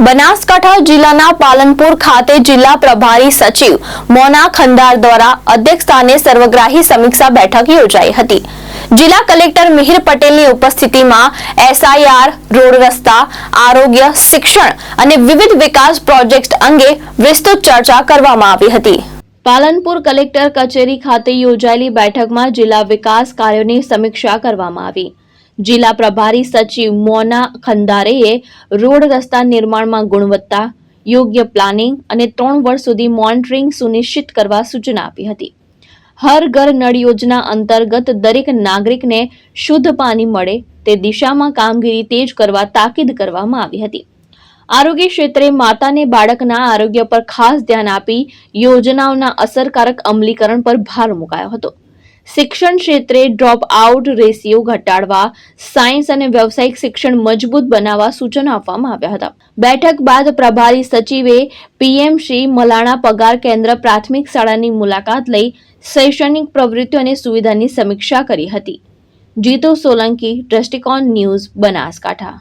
બનાસકાંઠા જિલ્લાના પાલનપુર ખાતે જિલ્લા પ્રભારી સચિવ મોના ખંદાર દ્વારા અધ્યક્ષસ્થાને સર્વગ્રાહી સમીક્ષા બેઠક યોજાઈ હતી। જિલ્લા કલેક્ટર મિહિર પટેલની ઉપસ્થિતિમાં એસઆઈઆર, રોડ રસ્તા, આરોગ્ય, શિક્ષણ અને વિવિધ વિકાસ પ્રોજેક્ટ અંગે વિસ્તૃત ચર્ચા કરવામાં આવી હતી। પાલનપુર કલેક્ટર કચેરી ખાતે યોજાયેલી બેઠકમાં જિલ્લા વિકાસ કાર્યોની સમીક્ષા કરવામાં આવી। જિલ્લા પ્રભારી સચિવ મોના ખંદારેએ રોડ રસ્તા નિર્માણમાં ગુણવત્તા, યોગ્ય પ્લાનિંગ અને 3 વર્ષ સુધી મોનિટરિંગ સુનિશ્ચિત કરવા સૂચના આપી હતી। હર ઘર નળ યોજના અંતર્ગત દરેક નાગરિકને શુદ્ધ પાણી મળે તે દિશામાં કામગીરી તેજ કરવા તાકીદ કરવામાં આવી હતી। આરોગ્ય ક્ષેત્રે માતા અને બાળકના આરોગ્ય પર ખાસ ધ્યાન આપી યોજનાઓના અસરકારક અમલીકરણ પર ભાર મુકાયો હતો। શિક્ષણ ક્ષેત્રે ડ્રોપ આઉટ રેશિયો ઘટાડવા, સાયન્સ અને વ્યવસાયિક શિક્ષણ મજબૂત બનાવવા સૂચનો આપવામાં આવ્યા હતા। બેઠક બાદ પ્રભારી સચિવે પીએમ શ્રી મલાણા પગાર કેન્દ્ર પ્રાથમિક શાળાની મુલાકાત લઈ શૈક્ષણિક પ્રવૃત્તિઓ અને સુવિધાની સમીક્ષા કરી હતી। જીતુ સોલંકી, દ્રષ્ટિકોણ ન્યૂઝ, બનાસકાંઠા।